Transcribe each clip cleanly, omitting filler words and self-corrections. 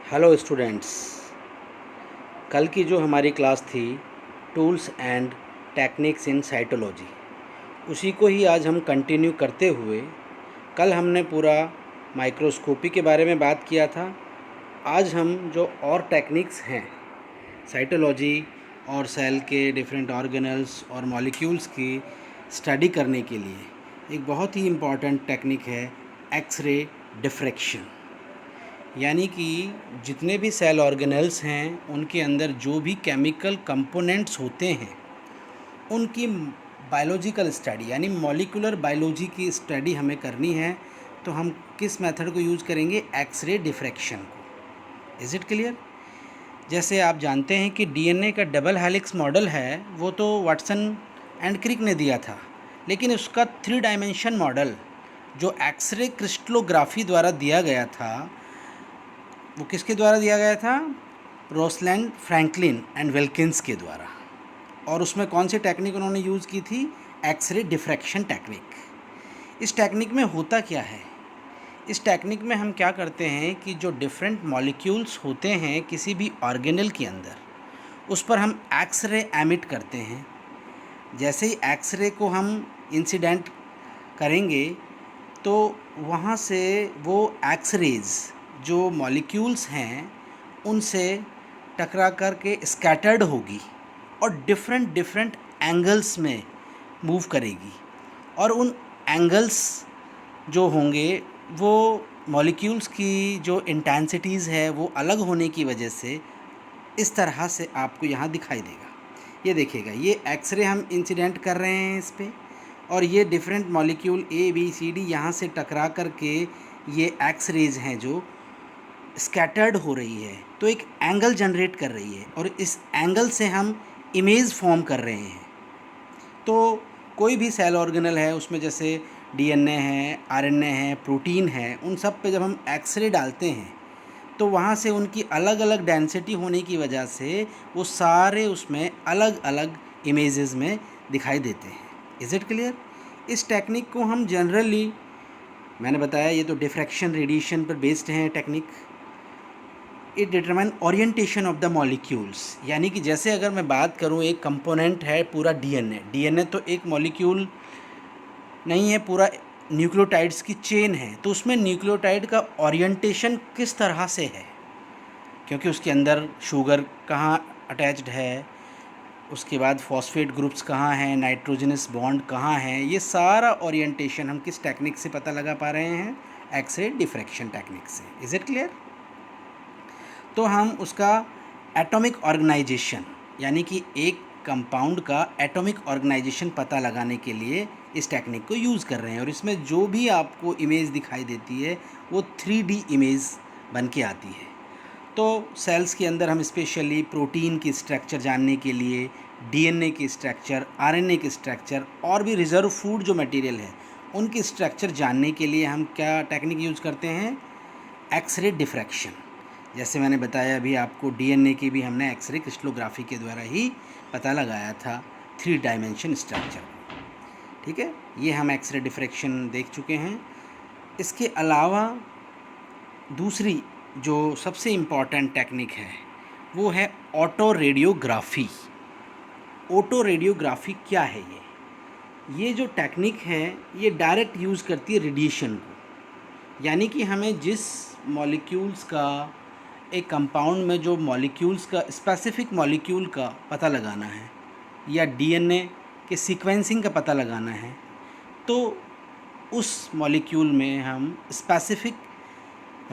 Hello students. कल की जो हमारी क्लास थी tools and techniques in cytology, उसी को ही आज हम कंटिन्यू करते हुए, कल हमने पूरा माइक्रोस्कोपी के बारे में बात किया था। आज हम जो और टेक्निक्स हैं साइटोलॉजी और सेल के डिफरेंट ऑर्गेनल्स और मॉलिक्यूल्स की स्टडी करने के लिए एक बहुत ही इम्पॉर्टेंट टेक्निक है एक्सरे डिफ्रैक्शन। यानी कि जितने भी सेल ऑर्गेनल्स हैं उनके अंदर जो भी केमिकल कंपोनेंट्स होते हैं उनकी बायोलॉजिकल स्टडी यानी मॉलिक्यूलर बायोलॉजी की स्टडी हमें करनी है, तो हम किस मेथड को यूज़ करेंगे? एक्सरे डिफ्रैक्शन को। Is it clear? जैसे आप जानते हैं कि डीएनए का डबल हेलिक्स मॉडल है, वो तो वाटसन एंड क्रिक ने दिया था, लेकिन उसका 3 डायमेंशन मॉडल जो एक्सरे क्रिस्टलोग्राफी द्वारा दिया गया था, वो किसके द्वारा दिया गया था? रोसलैंड, फ्रैंकलिन एंड विल्किंस के द्वारा। और उसमें कौन सी टेक्निक उन्होंने यूज़ की थी? X-ray diffraction technique. इस टेक्निक में होता क्या है? इस टेक्निक में हम क्या करते हैं कि जो डिफरेंट मॉलिक्यूल्स होते हैं किसी भी ऑर्गेनल के अंदर, उस पर हम एक्सरे एमिट करते हैं। जैसे ही एक्सरे को हम इंसिडेंट करेंगे तो वहाँ से वो एक्सरेज जो मॉलिक्यूल्स हैं उनसे टकरा कर के स्कैटर्ड होगी और डिफरेंट डिफरेंट एंगल्स में मूव करेगी, और उन एंगल्स जो होंगे वो मॉलिक्यूल्स की जो इंटेंसिटीज़ है वो अलग होने की वजह से इस तरह से आपको यहाँ दिखाई देगा। ये देखिएगा, ये एक्सरे हम इंसिडेंट कर रहे हैं इस पे, और ये different molecule a b c d यहाँ से टकरा कर के ये एक्स रेज हैं जो स्कैटर्ड हो रही है, तो एक एंगल जनरेट कर रही है और इस एंगल से हम इमेज फॉर्म कर रहे हैं। तो कोई भी सेल ऑर्गेनल है उसमें जैसे डीएनए है, आरएनए है, प्रोटीन है, उन सब पे जब हम एक्सरे डालते हैं तो वहाँ से उनकी अलग अलग डेंसिटी होने की वजह से वो सारे उसमें अलग अलग इमेजेस में दिखाई देते हैं। Is it clear? इस टेक्निक को हम जनरली, मैंने बताया ये तो डिफ्रैक्शन रेडिएशन पर बेस्ड है technique. It determine orientation of the molecules, यानी कि जैसे अगर मैं बात करूँ, एक कंपोनेंट है पूरा डीएनए। डीएनए तो एक मॉलिक्यूल नहीं है, पूरा न्यूक्लियोटाइड्स की चेन है, तो उसमें न्यूक्लियोटाइड का ओरिएंटेशन किस तरह से है, क्योंकि उसके अंदर शुगर कहाँ अटैच्ड है, उसके बाद फॉस्फेट ग्रुप्स कहाँ हैं, नाइट्रोजनस बॉन्ड कहाँ है, ये सारा ओरिएंटेशन हम किस टेक्निक से पता लगा पा रहे हैं? एक्सरे डिफ्रैक्शन टेक्निक से। Is it clear? तो हम उसका एटॉमिक ऑर्गेनाइजेशन, यानी कि एक कंपाउंड का एटॉमिक ऑर्गेनाइजेशन पता लगाने के लिए इस टेक्निक को यूज़ कर रहे हैं, और इसमें जो भी आपको इमेज दिखाई देती है वो 3D इमेज बन के आती है। तो सेल्स के अंदर हम स्पेशली प्रोटीन की स्ट्रक्चर जानने के लिए, डीएनए की स्ट्रक्चर, आरएनए की स्ट्रक्चर और भी रिजर्व फूड जो मटेरियल है उनकी स्ट्रक्चर जानने के लिए हम क्या टेक्निक यूज़ करते हैं? X-ray diffraction. जैसे मैंने बताया अभी आपको, डीएनए की भी हमने एक्सरे क्रिस्टलोग्राफी के द्वारा ही पता लगाया था 3 डायमेंशन स्ट्रक्चर। ठीक है, ये हम एक्सरे डिफ्रैक्शन देख चुके हैं। इसके अलावा दूसरी जो सबसे इम्पॉर्टेंट टेक्निक है वो है ऑटो रेडियोग्राफी। ऑटो रेडियोग्राफी क्या है? ये जो टेक्निक है ये डायरेक्ट यूज़ करती है रेडिएशन को, यानी कि हमें जिस मॉलिक्यूल्स का, एक कंपाउंड में जो मॉलिक्यूल्स का, स्पेसिफिक मॉलिक्यूल का पता लगाना है या डीएनए के सीक्वेंसिंग का पता लगाना है, तो उस मॉलिक्यूल में हम स्पेसिफिक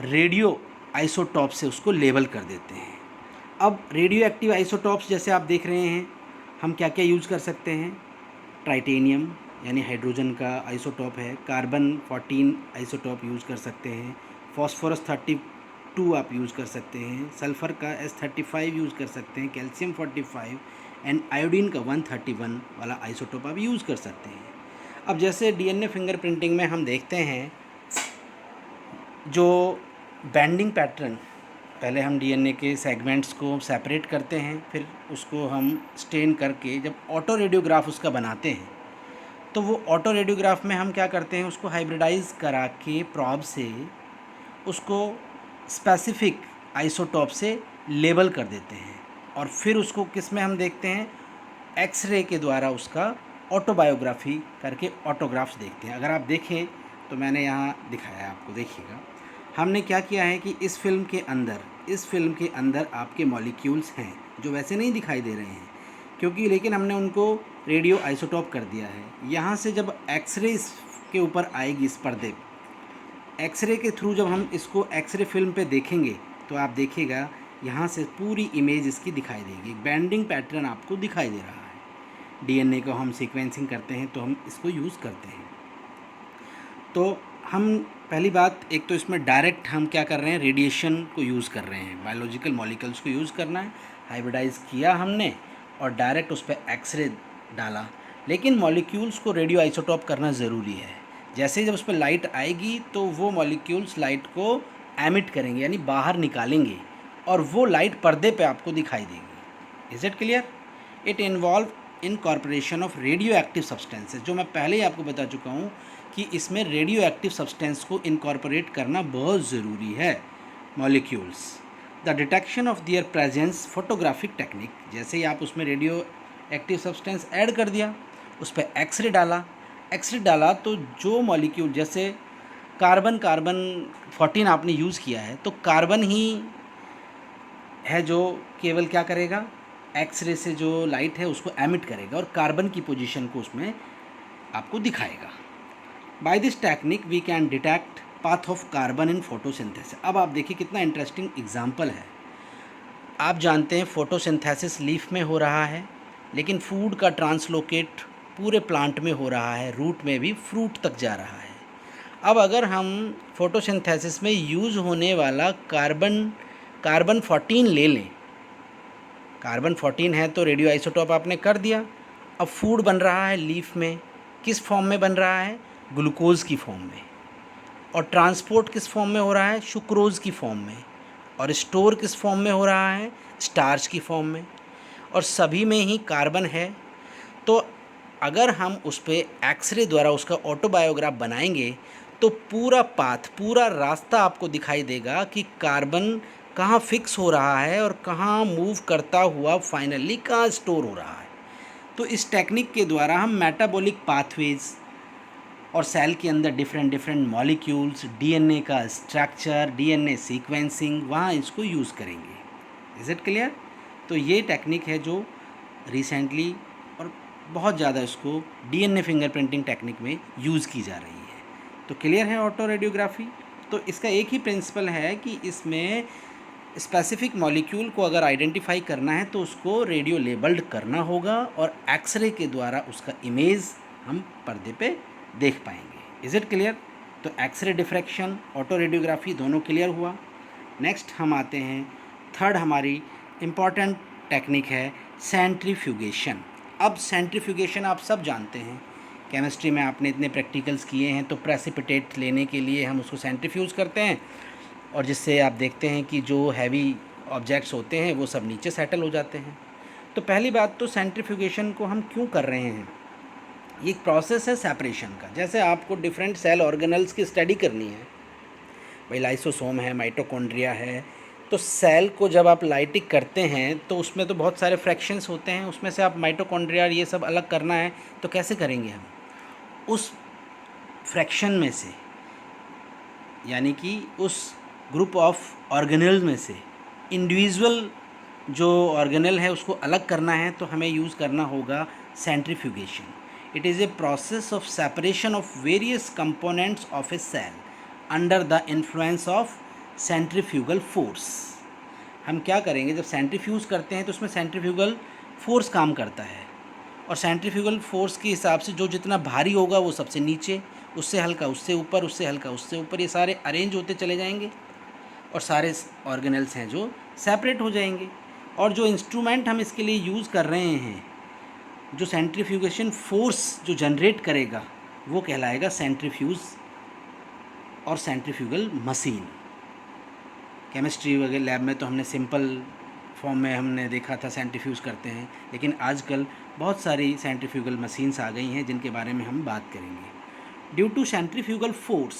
रेडियो आइसोटॉप से उसको लेबल कर देते हैं। अब रेडियो एक्टिव आइसोटॉप्स जैसे आप देख रहे हैं, हम क्या क्या यूज़ कर सकते हैं? ट्राइटेनियम यानी हाइड्रोजन का आइसोटॉप है, कार्बन 14 आइसोटॉप यूज़ कर सकते हैं, फॉस्फोरस 32 आप यूज़ कर सकते हैं, सल्फ़र का S35 यूज़ कर सकते हैं, कैल्शियम 45 एंड आयोडीन का 131 वाला आइसोटॉप आप यूज़ कर सकते हैं। अब जैसे डीएनए फिंगरप्रिंटिंग में हम देखते हैं जो बैंडिंग पैटर्न, पहले हम डीएनए के सेगमेंट्स को सेपरेट करते हैं, फिर उसको हम स्टेन करके जब ऑटो रेडियोग्राफ उसका बनाते हैं, तो वो ऑटो रेडियोग्राफ में हम क्या करते हैं? उसको हाइब्रिडाइज करा के प्रॉब से उसको स्पेसिफिक आइसोटॉप से लेबल कर देते हैं और फिर उसको किस में हम देखते हैं, एक्सरे के द्वारा उसका ऑटोबायोग्राफी करके ऑटोग्राफ्स देखते हैं। अगर आप देखें तो मैंने यहाँ दिखाया है आपको, देखिएगा हमने क्या किया है कि इस फिल्म के अंदर आपके मॉलिक्यूल्स हैं जो वैसे नहीं दिखाई दे रहे हैं क्योंकि, लेकिन हमने उनको रेडियो आइसोटॉप कर दिया है। यहाँ से जब एक्सरे के ऊपर आएगी इस पर्दे, एक्सरे के थ्रू जब हम इसको एक्सरे फिल्म पे देखेंगे तो आप देखिएगा यहाँ से पूरी इमेज इसकी दिखाई देगी, एक बैंडिंग पैटर्न आपको दिखाई दे रहा है। डीएनए को हम सीक्वेंसिंग करते हैं तो हम इसको यूज़ करते हैं। तो हम पहली बात, एक तो इसमें डायरेक्ट हम क्या कर रहे हैं, रेडिएशन को यूज़ कर रहे हैं, बायोलॉजिकल मॉलिक्यूल्स को यूज़ करना है, हाइब्रिडाइज किया हमने और डायरेक्ट उस पर एक्सरे डाला। लेकिन मॉलिक्यूल्स को रेडियो आइसोटॉप करना ज़रूरी है। जैसे ही जब उस पर लाइट आएगी तो वो मॉलिक्यूल्स लाइट को एमिट करेंगे यानी बाहर निकालेंगे और वो लाइट पर्दे पे आपको दिखाई देगी। Is it clear? It involve incorporation of radio active substances, जो मैं पहले ही आपको बता चुका हूँ कि इसमें रेडियो एक्टिव सब्सटेंस को इनकॉर्पोरेट करना बहुत ज़रूरी है। Molecules, the detection of their presence, photographic technique, जैसे ही आप उसमें रेडियो एक्टिव सब्सटेंस ऐड कर दिया, उस पर एक्सरे डाला तो जो मॉलिक्यूल, जैसे कार्बन 14 आपने यूज़ किया है तो कार्बन ही है जो केवल क्या करेगा, एक्सरे से जो लाइट है उसको एमिट करेगा और कार्बन की पोजीशन को उसमें आपको दिखाएगा। By this technique we can detect path of carbon in photosynthesis. अब आप देखिए कितना इंटरेस्टिंग एग्जाम्पल है। आप जानते हैं फोटोसिंथेसिस लीफ में हो रहा है, लेकिन फूड का ट्रांसलोकेट पूरे प्लांट में हो रहा है, रूट में भी फ्रूट तक जा रहा है। अब अगर हम फोटोसिंथेसिस में यूज़ होने वाला कार्बन 14 ले लें, कार्बन 14 है तो रेडियो आइसोटॉप आपने कर दिया। अब फूड बन रहा है लीफ में, किस फॉर्म में बन रहा है, ग्लूकोज की फॉर्म में, और ट्रांसपोर्ट किस फॉर्म में हो रहा है, सुक्रोज की फॉर्म में, और स्टोर किस फॉर्म में हो रहा है, स्टार्च की फॉर्म में, और सभी में ही कार्बन है। तो अगर हम उस पर एक्सरे द्वारा उसका ऑटोबायोग्राफ बनाएंगे तो पूरा पाथ, पूरा रास्ता आपको दिखाई देगा कि कार्बन कहाँ फिक्स हो रहा है और कहाँ मूव करता हुआ फाइनली कहाँ स्टोर हो रहा है। तो इस टेक्निक के द्वारा हम मेटाबॉलिक पाथवेज और सेल के अंदर डिफरेंट मॉलिक्यूल्स, डीएनए का स्ट्रक्चर, डीएनए सीक्वेंसिंग, वहाँ इसको यूज़ करेंगे। Is it clear? तो ये टेक्निक है जो रिसेंटली और बहुत ज़्यादा इसको डीएनए फिंगरप्रिंटिंग टेक्निक में यूज़ की जा रही है। तो क्लियर है ऑटो रेडियोग्राफी? तो इसका एक ही प्रिंसिपल है कि इसमें स्पेसिफिक मॉलिक्यूल को अगर आइडेंटिफाई करना है तो उसको रेडियो लेबल्ड करना होगा और एक्सरे के द्वारा उसका इमेज हम पर्दे पे देख पाएंगे। Is it clear? तो एक्सरे डिफ्रैक्शन, ऑटो रेडियोग्राफी दोनों क्लियर हुआ। नेक्स्ट हम आते हैं, थर्ड हमारी इम्पॉर्टेंट टेक्निक है सेंट्रीफ्यूगेशन। अब सेंट्रीफ्यूगेशन आप सब जानते हैं, केमिस्ट्री में आपने इतने प्रैक्टिकल्स किए हैं। तो प्रेसिपिटेट लेने के लिए हम उसको सेंट्रीफ्यूज़ करते हैं और जिससे आप देखते हैं कि जो हैवी ऑब्जेक्ट्स होते हैं वो सब नीचे सेटल हो जाते हैं। तो पहली बात तो सेंट्रीफ्यूगेशन को हम क्यों कर रहे हैं, ये एक प्रोसेस है सेपरेशन का। जैसे आपको डिफरेंट सेल ऑर्गेनल्स की स्टडी करनी है, भाई लाइसोसोम है, माइटोकॉन्ड्रिया है, तो सेल को जब आप लाइटिक करते हैं तो उसमें तो बहुत सारे फ्रैक्शंस होते हैं, उसमें से आप माइटोकॉन्ड्रिया ये सब अलग करना है तो कैसे करेंगे हम, उस फ्रैक्शन में से, यानी कि उस ग्रुप ऑफ ऑर्गेनल में से इंडिविजुअल जो ऑर्गेनल है उसको अलग करना है तो हमें यूज़ करना होगा centrifugation. It is a process of separation of various components of a cell under the influence of centrifugal force. हम क्या करेंगे, जब सेंट्रीफ्यूज करते हैं तो उसमें सेंट्रीफ्यूगल फोर्स काम करता है और सेंट्रीफ्यूगल फोर्स के हिसाब से जो जितना भारी होगा वो सबसे नीचे, उससे हल्का उससे ऊपर, उससे हल्का उससे ऊपर, ये सारे अरेंज होते चले जाएंगे और सारे ऑर्गेनल्स हैं जो सेपरेट हो जाएंगे। और जो इंस्ट्रूमेंट हम इसके लिए यूज़ कर रहे हैं, जो सेंट्रीफ्यूगेशन फोर्स जो जनरेट करेगा वो कहलाएगा सेंट्रीफ्यूज और सेंट्रीफ्यूगल मशीन। केमिस्ट्री वगैरह लैब में तो हमने सिंपल फॉर्म में हमने देखा था सेंट्रीफ्यूज करते हैं, लेकिन आजकल बहुत सारी सेंट्रीफ्यूगल मशीन्स आ गई हैं जिनके बारे में हम बात करेंगे। Due to centrifugal force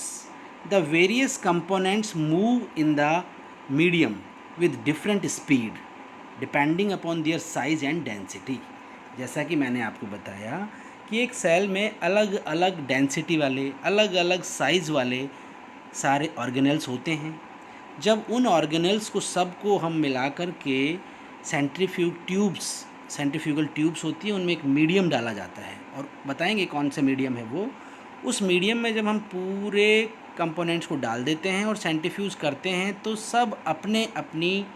the various components move in the medium with different speed depending upon their size and density। जैसा कि मैंने आपको बताया कि एक सेल में अलग अलग डेंसिटी वाले, अलग अलग साइज़ वाले सारे ऑर्गेनेल्स होते हैं। जब उन ऑर्गेनेल्स को सबको हम मिला कर के सेंट्रीफ्यूगल ट्यूब्स होती है, उनमें एक मीडियम डाला जाता है और बताएंगे कौन सा मीडियम है वो। उस मीडियम में जब हम पूरे कंपोनेंट्स को डाल देते हैं और सेंट्रीफ्यूज करते हैं तो सब अपने अपनी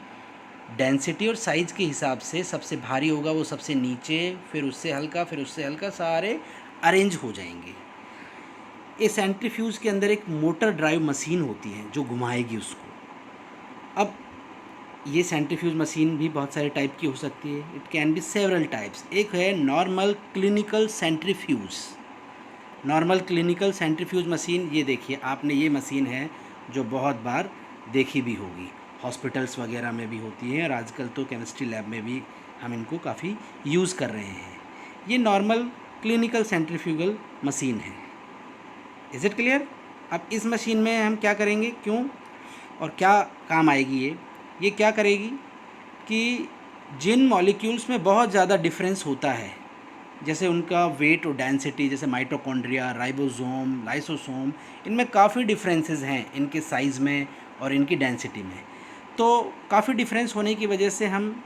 डेंसिटी और साइज़ के हिसाब से, सबसे भारी होगा वो सबसे नीचे, फिर उससे हल्का, फिर उससे हल्का, सारे अरेंज हो जाएंगे। इस सेंट्रीफ्यूज के अंदर एक मोटर ड्राइव मशीन होती है जो घुमाएगी उसको। अब ये सेंट्रीफ्यूज मशीन भी बहुत सारे टाइप की हो सकती है। It can be several types. एक है normal clinical centrifuge. Normal clinical centrifuge machine, ये देखिए आपने, ये मशीन है जो बहुत बार देखी भी होगी, हॉस्पिटल्स वगैरह में भी होती है और आजकल तो केमिस्ट्री लैब में भी हम इनको काफ़ी यूज़ कर रहे हैं। ये नॉर्मल क्लिनिकल सेंट्रीफ्यूगल मशीन है। Is it clear? अब इस मशीन में हम क्या करेंगे, क्यों और क्या काम आएगी ये क्या करेगी कि जिन मॉलिक्यूल्स में बहुत ज़्यादा डिफरेंस होता है, जैसे उनका वेट और डेंसिटी, जैसे माइटोकॉन्ड्रिया, राइबोसोम, लाइसोसोम, इनमें काफ़ी डिफरेंसेस हैं इनके साइज़ में और इनकी डेंसिटी में। तो काफ़ी डिफरेंस होने की वजह से हम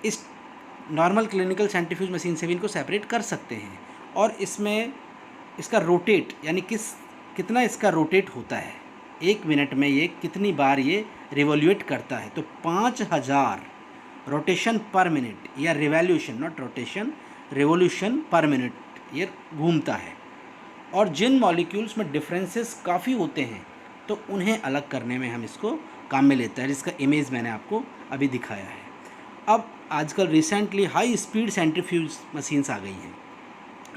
इस नॉर्मल क्लिनिकल सेंट्रीफ्यूज मशीन से भी इनको सेपरेट कर सकते हैं। और इसमें इसका रोटेट, यानी कितना इसका रोटेट होता है, 1 मिनट में ये कितनी बार ये रिवोल्यूट करता है, तो 5000 रोटेशन पर मिनट, या revolution, not rotation, revolution per minute ये घूमता है। और जिन मॉलिक्यूल्स में डिफरेंसेस काफ़ी होते हैं तो उन्हें अलग करने में हम इसको काम में लेता है, जिसका इमेज मैंने आपको अभी दिखाया है। अब आजकल recently high speed centrifuge machines आ गई हैं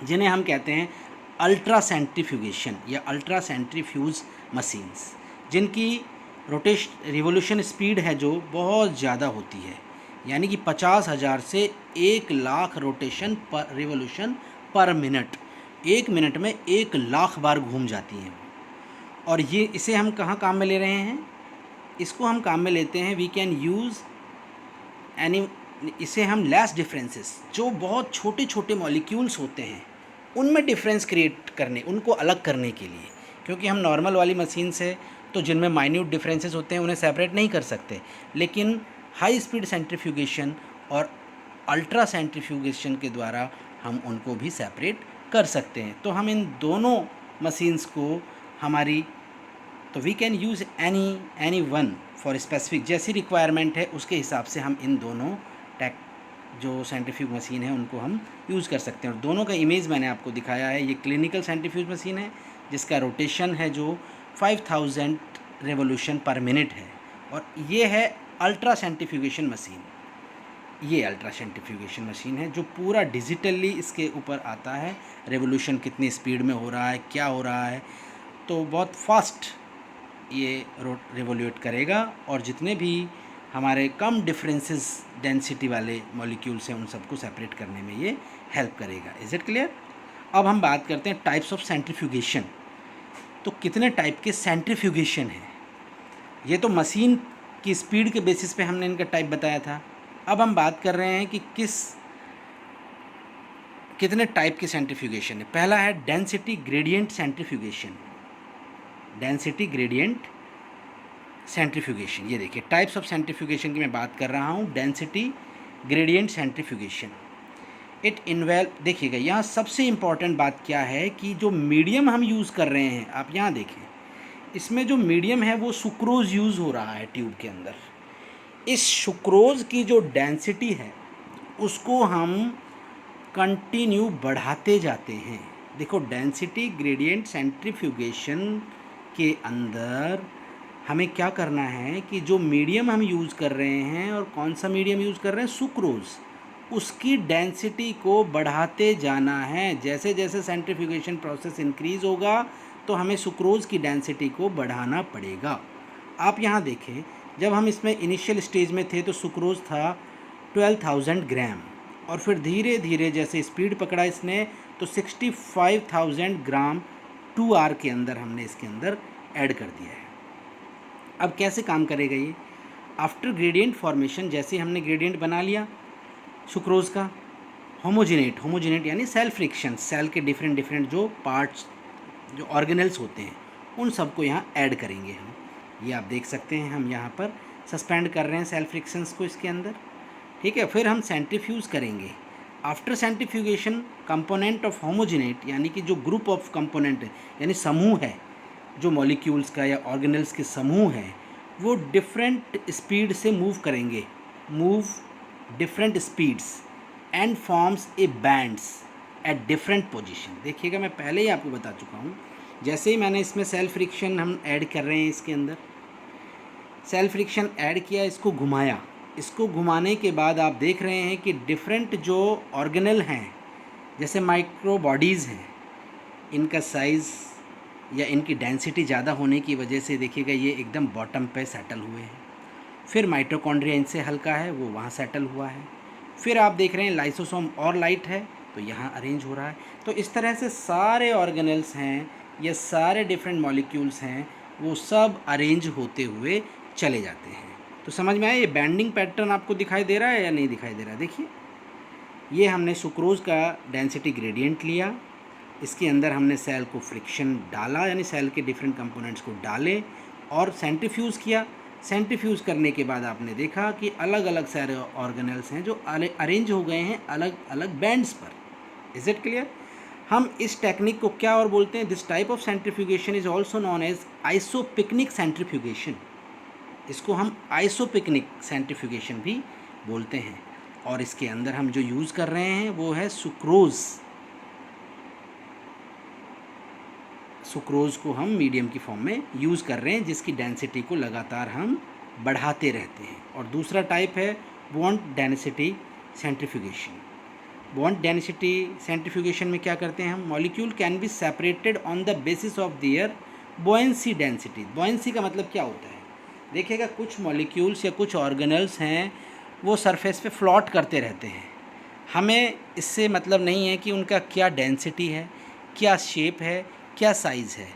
जिन्हें हम कहते हैं अल्ट्रा सेंट्रीफ्यूगेशन या अल्ट्रा सेंट्रीफ्यूज मशीन्स, जिनकी रिवोल्यूशन स्पीड है जो बहुत ज़्यादा होती है, यानी कि 50,000 से 1,00,000 rotation per revolution per minute, 1 minute में 1,00,000 बार घूम जाती हैं। और ये इसे हम कहाँ काम में ले रहे हैं, इसको हम काम में लेते हैं, वी कैन यूज़ इसे हम लेस डिफरेंसेस, जो बहुत छोटे छोटे मॉलिक्यूल्स होते हैं उनमें डिफरेंस क्रिएट करने, उनको अलग करने के लिए, क्योंकि हम नॉर्मल वाली मशीन से तो जिनमें माइन्यूट डिफरेंसेस होते हैं उन्हें सेपरेट नहीं कर सकते, लेकिन हाई स्पीड सेंट्रीफ्यूगेशन और अल्ट्रा सेंट्रीफ्यूगेशन के द्वारा हम उनको भी सेपरेट कर सकते हैं। तो हम इन दोनों मशीन्स को हमारी, तो we can use any one for specific, जैसी रिक्वायरमेंट है उसके हिसाब से हम इन दोनों जो सेंट्रीफ्यूज मशीन है उनको हम यूज़ कर सकते हैं। और दोनों का इमेज मैंने आपको दिखाया है। ये क्लिनिकल सेंट्रीफ्यूज मशीन है जिसका रोटेशन है जो 5000 रेवोल्यूशन पर मिनट है, और ये है अल्ट्रा सेंट्रीफ्यूगेशन मशीन। ये अल्ट्रा सेंट्रीफ्यूगेशन मशीन है जो पूरा डिजिटली इसके ऊपर आता है, रेवोल्यूशन कितनी स्पीड में हो रहा है, क्या हो रहा है, तो बहुत फास्ट ये रिवोल्यूट करेगा और जितने भी हमारे कम डिफरेंसेस डेंसिटी वाले मॉलिक्यूल्स हैं उन सबको सेपरेट करने में ये हेल्प करेगा। Is it clear? अब हम बात करते हैं टाइप्स ऑफ सेंट्रीफ्यूगेशन। तो कितने टाइप के सेंट्रीफ्यूगेशन हैं, ये तो मशीन की स्पीड के बेसिस पे हमने इनका टाइप बताया था। अब हम बात कर रहे हैं कि कितने टाइप के सेंट्रीफ्यूगेशन है। पहला है density gradient centrifugation. Density gradient centrifugation, ये देखिए टाइप्स ऑफ सेंट्रीफ्यूगेशन की मैं बात कर रहा हूँ। Density gradient centrifugation, it involve, देखिएगा यहाँ सबसे इम्पॉर्टेंट बात क्या है कि जो मीडियम हम यूज़ कर रहे हैं, आप यहाँ देखें, इसमें जो मीडियम है वो सुक्रोज़ यूज़ हो रहा है ट्यूब के अंदर। इस सुक्रोज़ की जो डेंसिटी है उसको हम कंटिन्यू बढ़ाते जाते हैं। देखो डेंसिटी ग्रेडियंट सेंट्रीफ्यूगेशन के अंदर हमें क्या करना है कि जो मीडियम हम यूज़ कर रहे हैं, और कौन सा मीडियम यूज़ कर रहे हैं, सुक्रोज़, उसकी डेंसिटी को बढ़ाते जाना है। जैसे जैसे सेंट्रीफ्यूगेशन प्रोसेस इंक्रीज़ होगा तो हमें सुक्रोज़ की डेंसिटी को बढ़ाना पड़ेगा। आप यहाँ देखें, जब हम इसमें इनिशियल स्टेज में थे तो सुक्रोज़ था 12,000 ग्राम, और फिर धीरे धीरे जैसे स्पीड पकड़ा इसने तो 65,000 ग्राम 2 आवर के अंदर हमने इसके अंदर ऐड कर दिया है। अब कैसे काम करेगा ये? आफ्टर ग्रेडियंट फॉर्मेशन, जैसे हमने ग्रेडियंट बना लिया सुक्रोज़ का, होमोजेनेट यानी सेल फ्रिक्शन, सेल के डिफरेंट जो पार्ट्स, जो ऑर्गेनल्स होते हैं, उन सबको यहाँ ऐड करेंगे हम। ये आप देख सकते हैं, हम यहाँ पर सस्पेंड कर रहे हैं सेल फ्रिक्शंस को इसके अंदर, ठीक है। फिर हम सेंट्रीफ्यूज करेंगे। आफ्टर सेंट्रीफ्यूगेशन कंपोनेंट ऑफ होमोजेनेट, यानी कि जो ग्रुप ऑफ कंपोनेंट है, यानी समूह है जो मॉलिक्यूल्स का या ऑर्गेनल्स के समूह है, वो डिफरेंट स्पीड से मूव करेंगे, move different speeds and forms a bands at different position. देखिएगा, मैं पहले ही आपको बता चुका हूँ, जैसे ही मैंने इसमें सेल फ्रिक्शन हम ऐड कर रहे हैं, इसके अंदर सेल फ्रिक्शन ऐड किया, इसको घुमाया, इसको घुमाने के बाद आप देख रहे हैं कि डिफरेंट जो ऑर्गेनल हैं, जैसे माइक्रो बॉडीज़ हैं, इनका साइज़ या इनकी डेंसिटी ज़्यादा होने की वजह से देखिएगा ये एकदम बॉटम पे सेटल हुए हैं। फिर माइटोकॉन्ड्रिया इनसे हल्का है, वो वहाँ सेटल हुआ है। फिर आप देख रहे हैं लाइसोसोम और लाइट है, तो यहाँ अरेंज हो रहा है। तो इस तरह से सारे ऑर्गेनल्स हैं, ये सारे डिफरेंट मॉलिक्यूल्स हैं, वो सब अरेंज होते हुए चले जाते हैं। तो समझ में आया, ये बैंडिंग पैटर्न आपको दिखाई दे रहा है या नहीं दिखाई दे रहा है? देखिए, ये हमने सुक्रोज़ का डेंसिटी ग्रेडियंट लिया, इसके अंदर हमने सेल को फ्रिक्शन डाला, यानी सेल के डिफरेंट कंपोनेंट्स को डाले और सेंट्रीफ्यूज़ किया। सेंट्रीफ्यूज़ करने के बाद आपने देखा कि अलग अलग सारे ऑर्गेनल्स हैं जो अरेंज हो गए हैं अलग अलग बैंड्स पर। Is it clear? हम इस टेक्निक को क्या और बोलते हैं? This type of centrifugation is also known as isopycnic centrifugation. इसको हम आइसोपिकनिक सेंट्रीफ्यूगेशन भी बोलते हैं। और इसके अंदर हम जो यूज़ कर रहे हैं वो है सुक्रोज़। सुक्रोज़ को हम मीडियम की फॉर्म में यूज़ कर रहे हैं, जिसकी डेंसिटी को लगातार हम बढ़ाते रहते हैं। और दूसरा टाइप है bond density centrifugation. Bond density centrifugation में क्या करते हैं हम? Molecule can be separated on the basis of their buoyancy density. Buoyancy का मतलब क्या होता है? देखिएगा, कुछ मॉलिक्यूल्स या कुछ ऑर्गेनल्स हैं, वो सरफेस पे फ्लॉट करते रहते हैं। हमें इससे मतलब नहीं है कि उनका क्या डेंसिटी है, क्या शेप है, क्या साइज़ है।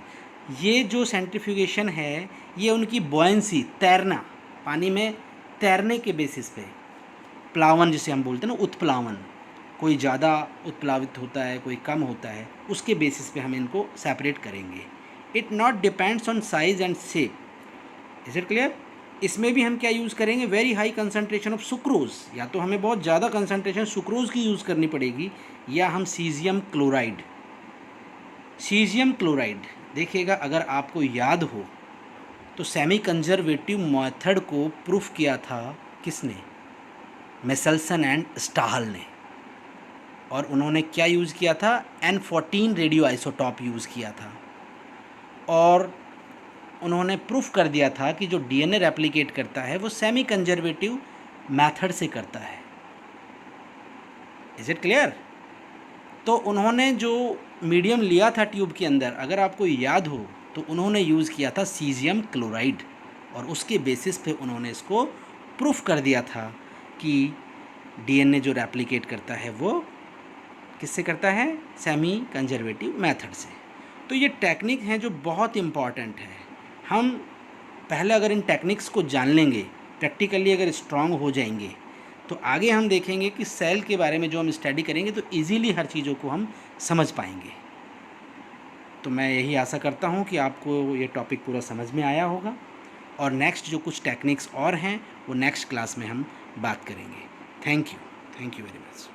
ये जो सेंट्रीफ्यूगेशन है, ये उनकी बुओयेंसी, तैरना, पानी में तैरने के बेसिस पे, प्लावन जिसे हम बोलते हैं ना, उत्प्लावन, कोई ज़्यादा उत्प्लावित होता है, कोई कम होता है, उसके बेसिस पे हम इनको सेपरेट करेंगे। It not depends on size and shape. Is it clear? इसमें भी हम क्या यूज़ करेंगे? Very high concentration of sucrose. या तो हमें बहुत ज़्यादा कंसनट्रेशन सुक्रोज़ की यूज़ करनी पड़ेगी, या हम सीजियम क्लोराइड। सीजियम क्लोराइड, देखिएगा, अगर आपको याद हो तो सेमी कंजर्वेटिव मेथड को प्रूफ किया था किसने? मेसेल्सन एंड स्टाहल ने। और उन्होंने क्या यूज़ किया था? N14 रेडियो आइसोटॉप यूज़ किया था। और उन्होंने प्रूफ कर दिया था कि जो डीएनए रेप्लिकेट करता है वो सेमी कंजर्वेटिव मेथड से करता है। Is it clear? तो उन्होंने जो मीडियम लिया था ट्यूब के अंदर, अगर आपको याद हो तो उन्होंने यूज़ किया था सीजियम क्लोराइड, और उसके बेसिस पे उन्होंने इसको प्रूफ कर दिया था कि डीएनए जो रेप्लिकेट करता है वो किससे करता है? सेमी कंजर्वेटिव मेथड से। तो ये टेक्निक हैं जो बहुत इम्पॉर्टेंट है। हम पहले अगर इन टेक्निक्स को जान लेंगे, प्रैक्टिकली अगर स्ट्रांग हो जाएंगे, तो आगे हम देखेंगे कि सेल के बारे में जो हम स्टडी करेंगे तो इजीली हर चीज़ों को हम समझ पाएंगे। तो मैं यही आशा करता हूँ कि आपको ये टॉपिक पूरा समझ में आया होगा, और नेक्स्ट जो कुछ टेक्निक्स और हैं वो नेक्स्ट क्लास में हम बात करेंगे। Thank you very much.